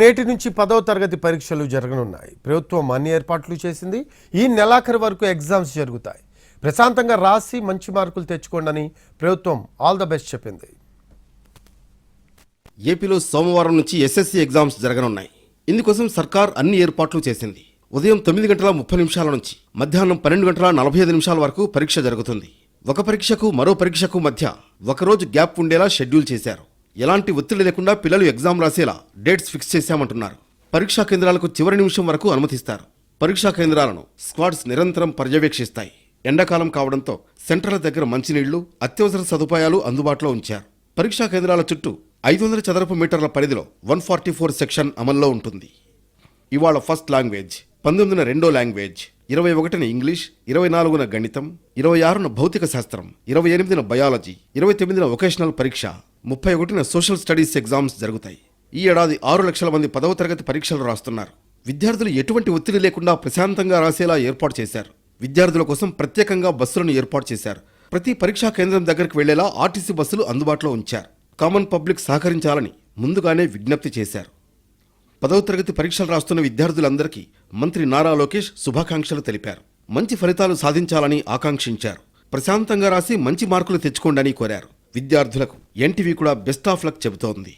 నేటి నుంచి 10వ తరగతి పరీక్షలు జరగనున్నాయి. ప్రభుత్వం అన్ని ఏర్పాట్లు చేసింది. ఈ నెలాఖరు వరకు ఎగ్జామ్స్ జరుగుతాయి. ప్రశాంతంగా రాసి మంచి మార్కులు తెచ్చుకోండి ప్రభుత్వం ఆల్ ద బెస్ట్ చెప్పింది. ఏపీలో సోమవారం నుంచి ఎస్ఎస్సీ ఎగ్జామ్స్ జరగనున్నాయి. ఇందుకోసం సర్కార్ అన్ని ఏర్పాట్లు చేసింది. ఉదయం 9:30 నుంచి మధ్యాహ్నం 12:45 వరకు పరీక్ష జరుగుతుంది. ఒక పరీక్షకు మరో పరీక్షకు మధ్య ఒకరోజు గ్యాప్ ఉండేలా షెడ్యూల్ చేశారు. ఎలాంటి ఒత్తిడి లేకుండా పిల్లలు ఎగ్జామ్ రాసేలా డేట్స్ ఫిక్స్ చేశామంటున్నారు. పరీక్షా కేంద్రాలకు చివరి నిమిషం వరకు అనుమతిస్తారు. పరీక్షా కేంద్రాలను స్క్వాడ్స్ నిరంతరం పర్యవేక్షిస్తాయి. ఎండాకాలం కావడంతో సెంటర్ల దగ్గర మంచినీళ్లు, అత్యవసర సదుపాయాలు అందుబాటులో ఉంచారు. పరీక్షా కేంద్రాల చుట్టూ 500 చదరపు మీటర్ల పరిధిలో 144 సెక్షన్ అమల్లో ఉంటుంది. ఇవాళ ఫస్ట్ లాంగ్వేజ్, 19న రెండో లాంగ్వేజ్, 21న ఇంగ్లీష్, 24న గణితం, 26న భౌతిక శాస్త్రం, 28న బయాలజీ, 29న వొకేషనల్ పరీక్ష, 31న సోషల్ స్టడీస్ ఎగ్జామ్స్ జరుగుతాయి. ఈ ఏడాది 6 లక్షల మంది 10వ తరగతి పరీక్షలు రాస్తున్నారు. విద్యార్థులు ఎటువంటి ఒత్తిడి లేకుండా ప్రశాంతంగా రాసేలా ఏర్పాటు చేశారు. విద్యార్థుల కోసం ప్రత్యేకంగా బస్సులను ఏర్పాటు చేశారు. ప్రతి పరీక్షా కేంద్రం దగ్గరకు వెళ్లేలా ఆర్టీసీ బస్సులు అందుబాటులో ఉంచారు. కామన్ పబ్లిక్ సహకరించాలని ముందుగానే విజ్ఞప్తి చేశారు. 10వ తరగతి పరీక్షలు రాస్తున్న విద్యార్థులందరికీ మంత్రి నారా లోకేష్ శుభాకాంక్షలు తెలిపారు. మంచి ఫలితాలు సాధించాలని ఆకాంక్షించారు. ప్రశాంతంగా రాసి మంచి మార్కులు తెచ్చుకోండి కోరారు. విద్యార్థులకు ఎన్టీవీ కూడా బెస్ట్ ఆఫ్ లక్ చెబుతోంది.